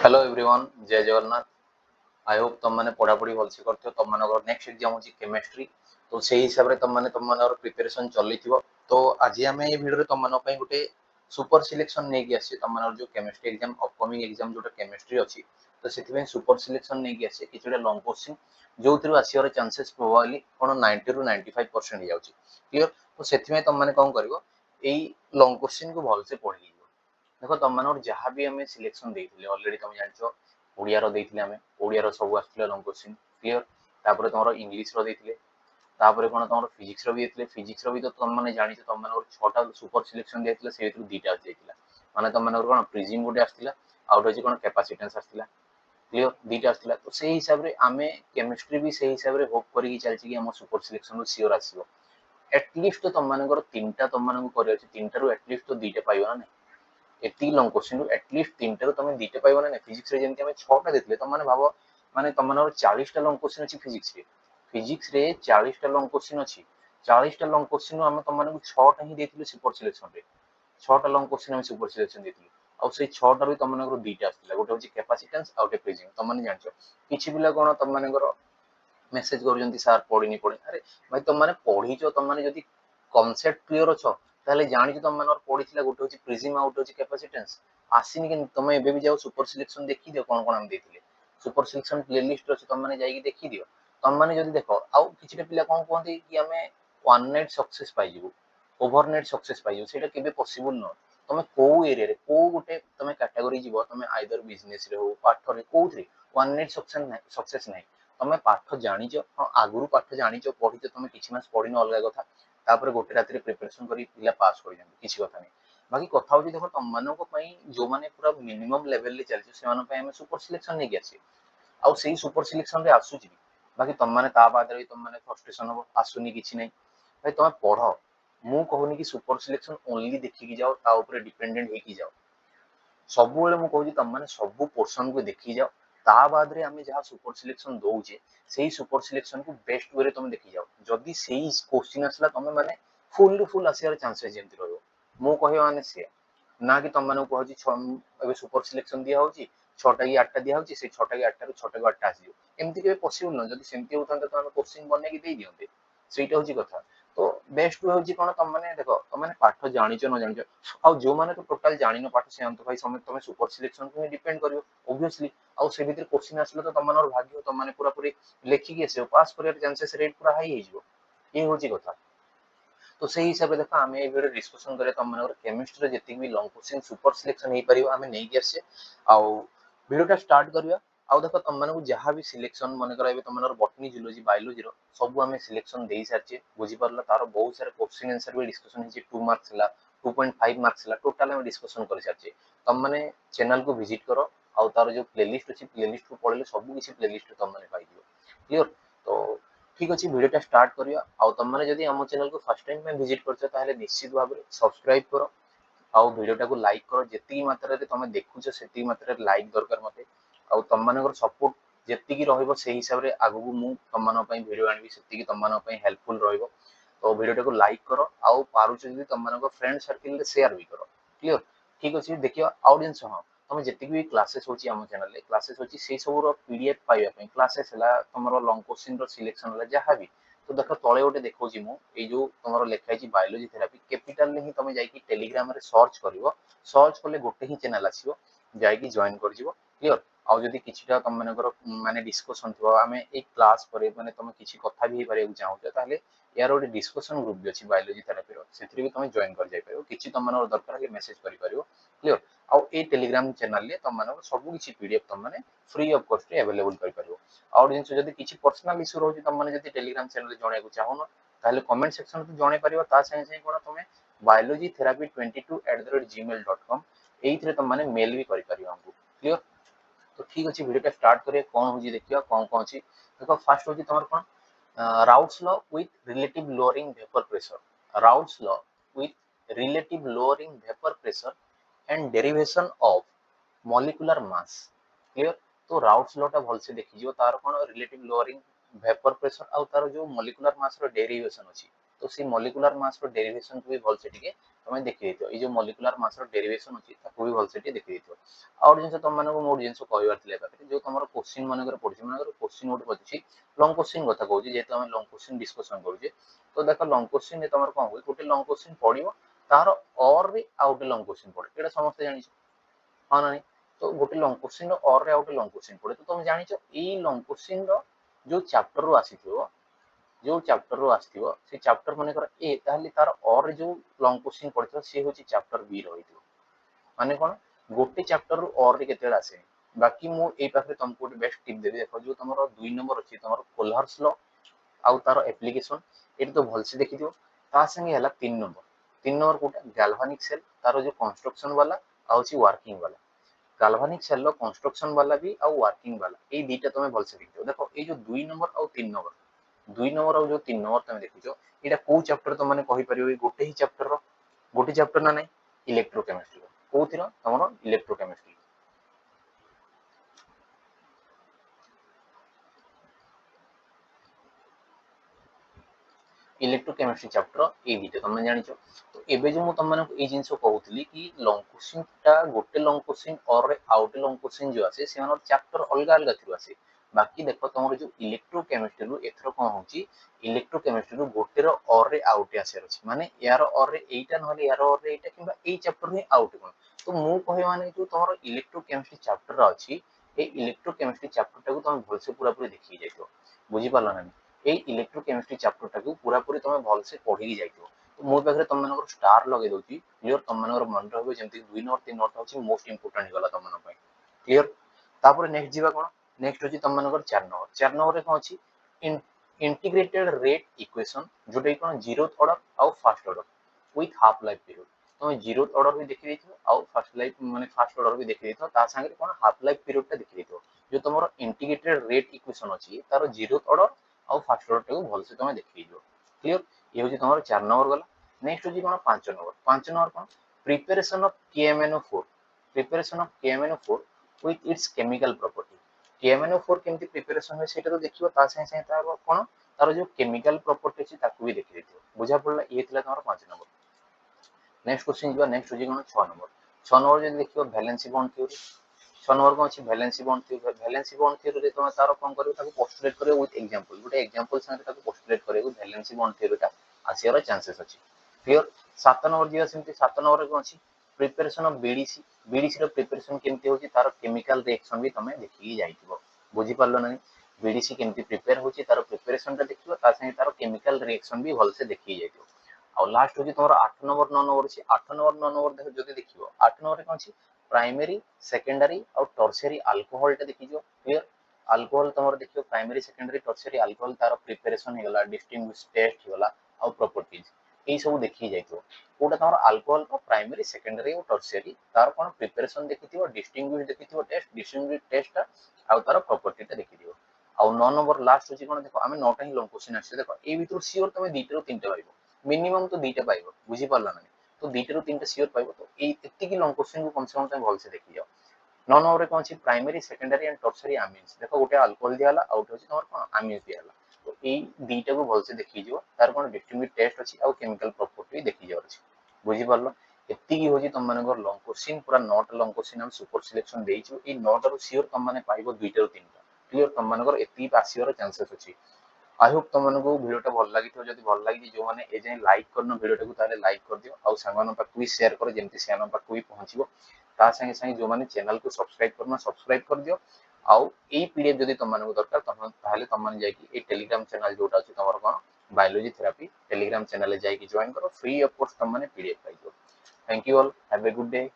Hello everyone, जय Jagannath. I hope तुम मैंने पढ़ापढ़ी भलसे करथियो। तुम मानकर नेक्स्ट एग्जाम होची केमिस्ट्री, तो सेही हिसाब रे तुम माने प्रिपरेशन चलीथियो। तो आज आमे ए वीडियो रे तुम मानो पई गुटे सुपर सिलेक्शन नै कि आसी। तुम मानकर जो केमिस्ट्री एग्जाम अपकमिंग एग्जाम जोटा केमिस्ट्री अछि, तो सेति में सुपर सिलेक्शन नै कि आसी किछुटा लॉन्ग क्वेश्चन जोथिरो आसीवर चांसेस प्रोबेबली कोन 90 रु 95% हो जाउची। क्लियर? तो सेति में तुम माने कोन करिवो, एई लॉन्ग क्वेश्चन को भलसे पढि देखो तुम मान जहाँ भी आम सिलेक्शन देते अलरेडी तुम जान ओडिया आम ओडिया सब आसला लंग क्वेश्चन। क्लियर? तापर तुम इंग्लीश देते कौन तुम फिजिक्स भी देते। फिजिक्स भी तो तुम मैंने जानी तुम मान 6टा सुपर सिलेक्शन दिया से 2टा माने तुम मान कौन प्रिजिम गोटे आसला आउट हूँ कौन कैपेसिटेंस आसला। क्लियर? 2टा आसला। तो से हिसाब से आम केमिस्ट्री भी से हिसाब से होप करके चलती कि सुपर सिलेक्शन सियोर आसो। एटलिस्ट तुम मान 3टा तुम मान कर 3टारू एटलिस्ट तो 2टा पाइब ना नहीं। एति लंग क्वेश्चन एटलिस्ट 3टारू तुम 2टा पाइब ना। फिजिक्स रे जेंति हमें 6टा देथिले तुम माने भाबो माने तुम माने 40टा लंग क्वेश्चन अछि फिजिक्स रे 40टा लंग क्वेश्चन अछि। 40टा लंग क्वेश्चन हम तुम माने 6टा ही देथिले सुपर सिलेक्शन रे। 6टा लंग क्वेश्चन हम सुपर सिलेक्शन देथिले आ से 6टारू तुम माने 2टा आस्थिला। गोटे होची कैपेसिटेंस आ गोटे प्रिजिम। तुम माने जानछो किछि पिला कोन तुम माने मेसेज कर सार पढ़ी पढ़े। अरे भाई तुम मैंने पढ़ीच तुम मैंने जदि कनसेप्ट क्लियर अच्छ ताहले जानिछ तुम मैंने पढ़ी गोटे होची प्रिजिम आउट होची कैपेसिटेंस आसीनी कि तुम एबे भी जाओ सुपर सिलेक्शन देखि दियो कोन कोन हम देथिले। सुपर सिलेक्शन प्लेलिस्ट अछि तुम मैंने जाई देखि दियो। तुम मैंने जदि देखो आउ किछटा पिला कोन कहंती कि हमें वन नाइट सक्सेस पाई जिवो ओवरनाइट सक्सेस पाई जिवो सेटा केबे पॉसिबल न। तुम को एरिया रे को गोटे तुम कैटेगरी जीवो तुम आइदर बिजनेस रे हो पाठ रे कोथरे वन नाइट सक्सेस नाही। तुम पाठ जानिच हाँ आगुरु पाठ जानिच पढ़ीच तुम किछि मास पढ़िन अलगा कथा। तापर गोटे राति प्रिपरेशन करी पिला पास कर जान किछि कथा नहीं। बाकी कथा होची देखो तुम मानको पई जो माने पूरा मिनिमम लेवल ले चलछि से मानो पई हम सुपर सिलेक्शन नै कि आसी आउ सेही सुपर सिलेक्शन रे आसुची। बाकी तुम माने ता बाद रे तुम माने फ्रस्ट्रेशन हो आसुनी किछि नै। भाई तुम पढ़ मु कहूनी कि सुपर सिलेक्शन ओनली देखि कि जाओ ता ऊपर डिपेंडेंट हे कि जाओ। सबुबेले मु कहूची तुम माने सब पोर्शन को देखि जाओ ता बाद रे हमें जहाँ सुपर सिलेक्शन दउचे सेही सुपर सिलेक्शन को बेस्ट वे रे तुम देखि जाओ। जदि सेही क्वेश्चन आसला तुम माने फुल फुल आसियार चांसेस जेंति रहयो। मु कहयो माने से ना कि तुम माने कहूची एबे सुपर सिलेक्शन दिया होची 6टा कि 8टा दिया होची से 6टा कि 8टा रू 6टा कि 8टा आसी एमति केबे पॉसिबल न। जदि सेमति होतंता तो हम क्वेश्चन बने कि देई दियंते सेटा होची कथा। तो बेस्ट वे होची कोन तुम माने देखो तुम माने पाठ जानिच न जानिच आ जो माने तो टोटल जानिनो पाठ से तो भाई समय तुम सुपर सिलेक्शन को डिपेंड करियो ऑब्वियसली। आ से भीतर क्वेश्चन आसले तो तुम मानर भाग्य तुम माने पूरा पूरी लेखिकी आसे पास करियर चांसेस रेट पूरा हाई हे जिवो। ए होची कथा। तो से हिसाब से देखो आम ये वीडियो डिस्कशन करिया तुम मानकर केमिस्ट्री जति भी लॉन्ग क्वेश्चन सुपर सिलेक्शन हे परियो आमे नै कि आसे आउ वीडियोटा स्टार्ट करिया। आउ देखो तुम मानकु जहाँ भी सिलेक्शन मन कर तुम मानकर बॉटनी जूलॉजी बायोलॉजी रो सब आमे सिलेक्शन देई सारचे बुझी परला। तार बहुत सारा क्वेश्चन आंसर भी डिस्कशन हे 2 मार्क्स ला 2.5 मार्क्स ला टोटल आमे डिस्कशन कर सारचे। तुम माने चैनल को विजिट करो आउ तार जो प्लेलिस्ट अछि प्लेलिस्ट को पढले सब किछि प्लेलिस्ट तुम माने पाई दियो। क्लियर? तो ठीक अछि वीडियोटा स्टार्ट करिया। आउ तुम माने जदि हम चैनल को फर्स्ट टाइम में विजिट करछो ताहले निश्चित भाव में सब्सक्राइब करो आउ वीडियोटा को लाइक करो। जेती मात्रा रे तुम देखुछो सेती मात्रा रे लाइक दरकार मते आउ तुम मानकर सपोर्ट जेती रहइबो से हिसाब रे आगु मु तुम मानो पई वीडियो आनिबी सेती तुम मानो पई हेल्पफुल रहइबो। तो वीडियोटा को लाइक करो आउ पारुछ जदि तुम मानकर फ्रेंड सर्किल रे शेयर भी करो। क्लियर? ठीक अछि देखियो ऑडियंस हां तुम जेती भी क्लासेस होची हम चैनल रे क्लासेस होची से सब रो पीडीएफ पाइबा पई क्लासेस हला तुमरो लॉन्ग क्वेश्चन रो सिलेक्शन हला जहां भी तो देखो तळे गोटे देखौची मु ए जो तुमरो लेखा छि बायोलॉजी थेरेपी कैपिटल ने ही तुम जाई कि टेलीग्राम रे सर्च करिवो। सर्च करले गोटे ही चैनल आसीबो जाई कि जॉइन कर जिवो। क्लियर? आउ जदि किछिटा तुम मानकर माने डिस्कशन थो आमे एक क्लास करे माने तुम किछि कथा भी पारे चाहौते ताहले यार गोटे डिस्कशन ग्रुप भी अछि बायोलॉजी थेरेपी रो सेथि भी तुम जॉइन कर जाई परियो। किछि तुम मानकर दरकार हले मेसेज करि परियो। क्लियर? आउ ए टेलीग्राम चैनल ले तुम मानकर सब किछि पीडीएफ तुम माने फ्री ऑफ कॉस्ट रे अवेलेबल कर परियो। ऑडियंस जदि किछि पर्सनल इश्यू रहउछि तुम माने जदि टेलीग्राम चैनल रे जणे को चाहो न ताहले कमेंट सेक्शन रे जणे परियो। ता संगे संगे कोन तुमे biologytherapy22@gmail.com एइथरे तुम माने मेल भी करि परियो हमकु। क्लियर? तो ठीक अछि वीडियो स्टार्ट करिए कोन होजी देखियो कोन अछि। देखो फर्स्ट होजी तमर कोन Raoult's law with relative lowering vapour pressure. Raoult's law with relative lowering vapour pressure and derivation of molecular mass. Clear? तो राउट्स लॉ टा भलसे देखि जियो तार कोन रिलेटिव लोअरिंग वेपर प्रेशर आ तार जो मॉलिक्यूलर मास रो डेरिवेशन अछि तो सी मॉलिक्यूलर मास रो डेरिवेशन को भी भलसे टिके तुम्हें देखी देथियो ए जो मॉलिक्यूलर मास रो डेरिवेशन अछि ताको भी भलसे टी देखी देथियो और जिंस तुम मानको मोर जिंस कहबार थिले पाखे जो तुमरो क्वेश्चन मानकर पड़छि मानकर क्वेश्चन उठ पड़छि लॉन्ग क्वेश्चन कथा कहूछि जेतु हम लॉन्ग क्वेश्चन डिस्कशन करूछे तो देखो लॉन्ग क्वेश्चन जे तुमर कोन होय गोटे लॉन्ग क्वेश्चन पडिबो तार और रे आउट लॉन्ग क्वेश्चन पड़े एटा समस्त जानि हां ना तो गोटे लॉन्ग क्वेश्चन और रे आउट लॉन्ग क्वेश्चन पड़े तो तुम जानि छ ए लॉन्ग क्वेश्चन रो जो चैप्टर रो आसीथियो जो चैप्टर रो आसीथियो से चैप्टर मानकर ए ताहली तार और जो लॉन्ग क्वेश्चन पड़थियो से होछि चैप्टर बी रहिथियो माने कोन गोटे चैप्टर रो और रे केते आसे बाकी मु ए पाखे तुमको गोटे बेस्ट टिप देबी देखो जो तुमरो 2 नंबर अछि तुमरो कोलहर्स लॉ आउ तार एप्लीकेशन एटी तो भलसे देखि दियो ता संगे हला 3 नंबर कोटा गैल्वानिक सेल तार जो कंस्ट्रक्शन वाला आउ छि वर्किंग वाला गाल्वानिक सेल रो कंस्ट्रक्शन वाला भी आउ वर्किंग वाला ए दीटा तुमे भलसे देखियो देखो ए जो 2 नंबर आउ 3 नंबर 2 नंबर आउ जो 3 नंबर तुमे देखियो एटा को चैप्टर तुम माने कहि परियो गोटे ही चैप्टर रो गोटे चैप्टर ना नै इलेक्ट्रोकेमिस्ट्री कोथिरो तमरो इलेक्ट्रोकेमिस्ट्री इलेक्ट्रोकेमिस्ट्री चैप्टर ए दीटा तुम जानि छ तो एबे जो मु तुम माने ए जिंसो कहउतली कि लॉन्ग क्वेश्चन टा गोटे लॉन्ग क्वेश्चन और आउट लॉन्ग क्वेश्चन जो आसे से मानर चैप्टर अलग अलग थिरो आसे बाकी देखो तुमर जो इलेक्ट्रोकेमिस्ट्री रो एथरो कोन होची इलेक्ट्रोकेमिस्ट्री रो गोटे रो और रे आउट आसे अछि माने यार और रे एटा नहले यार और रे एटा किबा ए चैप्टर रे आउट कोन तो मु कहि माने जो तुमर इलेक्ट्रोकेमिस्ट्री चैप्टर अछि ए इलेक्ट्रोकेमिस्ट्री चैप्टर टाको तुम भलसे पूरा पूरी देखि जाइतो बुझी पालो ना ए इलेक्ट्रोकेमिस्ट्री चैप्टर टाको पूरा पूरी तुम भलसे पढी जाइतो तो मो पाखरे तुम मानकर स्टार लगे दोची क्लियर तुम मानकर मन रहबो जेमति 2 नंबर 3 नंबर होची मोस्ट इंपोर्टेंट गला तुम मन पय क्लियर तापर नेक्स्ट जीवा कोन नेक्स्ट होची तुम मानकर 4 नंबर रे कोन अछि इंटीग्रेटेड रेट इक्वेशन जोटे कोन जीरोथ ऑर्डर आउ first order with half life period तुम जीरोथ ऑर्डर भी देखि देथियो आउ फर्स्ट लाइफ माने फर्स्ट ऑर्डर भी देखि देथियो ता संगे कोन हाफ लाइफ पीरियड ता देखि देथियो जो तुमरो इंटीग्रेटेड रेट इक्वेशन अछि तार जीरोथ ऑर्डर आउ फर्स्ट ऑर्डर टाको भलसे तुम देखि दियो क्लियर ये होची तुमरो 4 नंबर गला नेक्स्ट होची कोन 5 नंबर कोन preparation of KMnO4 preparation of KMnO4 with its chemical property KMnO4 केमति प्रिपरेशन होय सेटा तो देखियो ता संगे संगे तार कोन तार जो केमिकल प्रॉपर्टी अछि ताकू भी देखि देथियो बुझा पड़ला ये थिला तमरो 5 नंबर नेक्स्ट क्वेश्चन जीवा नेक्स्ट होची कोन 6 नंबर जे देखियो वैलेंसी बॉन्ड थ्योरी 6 नंबर को अछि वैलेंसी बॉन्ड थ्योरी रे तुम तार कोन करियो ताकू पोस्टुलेट करियो विथ एग्जांपल गुटे एग्जांपल संगे ताकू पोस्टुलेट करियो वैलेंसी बॉन्ड थ्योरी ता आसियार चांसेस अछि क्लियर 7 नंबर जीवा सेमति 7 नंबर रे कोन अछि प्रिपरेशन ऑफ बीडीसी रो प्रिपरेशन केमति होची तार केमिकल रिएक्शन भी तमे देखि जाइतिबो बुझी पारलो नै बीडीसी केमति प्रिपेयर होची तार प्रिपरेशन ता देखिबो ता संगे तार केमिकल रिएक्शन भी भलसे देखि जाइतिबो आ लास्ट होची तोर 8 नंबर 9 नंबर अछि 8 नंबर 9 नंबर देखो जदि देखिबो 8 नंबर रे कोन अछि प्राइमरी सेकेंडरी और टर्शियरी अल्कोहल ता देखिजो क्लियर अल्कोहल तमर देखियो प्राइमरी सेकेंडरी टर्शियरी अल्कोहल तार प्रिपरेशन हेगला डिस्टिंग्विश टेस्ट हेगला और प्रॉपर्टीज ए सब देखि जाइतो कोटा तमर अल्कोहल का प्राइमरी सेकेंडरी और टर्शियरी तार कोन प्रिपरेशन देखिथिबो डिस्टिंग्विश देखिथिबो टेस्ट डिस्टिंग्विश टेस्ट और तार प्रॉपर्टी ता देखिथिबो और 9 नंबर लास्ट होची कोन देखो हमें 9टा ही लॉन्ग क्वेश्चन आछे देखो ए भीतर सियोर तमे 2टा रो 3टा पाइबो मिनिमम तो 2टा पाइबो बुझी पारला ना तो 2टा रो 3टा सियोर पाइबो तो ए एत्ती की लॉन्ग क्वेश्चन को कम से कम तमे भलसे देखि जाओ 9 नंबर रे कोन अछि primary secondary and tertiary amines देखो गोटे अल्कोहल दियाला आउट होची तमर कोन अमीन्स दियाला तो ए 2टा को भलसे देखि जिवो तार कोन डिस्टिंग्विश टेस्ट अछि और केमिकल प्रॉपर्टी देखि जाओ अछि बुझी पारलो एत्ती की होची तम मानकर लॉन्ग क्वेश्चन पूरा 9टा लॉन्ग क्वेश्चन हम सुपर सिलेक्शन देइछु ए 9टा रो सियोर तम माने पाइबो 2टा रो 3टा क्लियर तम मानकर एत्ती पासियर चांसेस अछि आई होप तुम मानको वीडियो टा भल लागिथो जदि भल लागि जो माने ए जे लाइक करनो वीडियो टाको ताले लाइक कर दियो आ संगन पाखु शेयर करो जेमति सेन पाखु भी पहुंचबो ता संगे संगे जो माने चैनल को सब्सक्राइब कर दियो आ ए पीडीएफ जदि तुम मानको दरकार तम ताले तुम माने जाई कि ए टेलीग्राम चैनल जोटा अछि तमर कोन बायोलॉजी थेरेपी टेलीग्राम चैनल ले जाई कि जॉइन करो फ्री ऑफ कॉस्ट तुम माने पीडीएफ पाइबो thank you all have a good day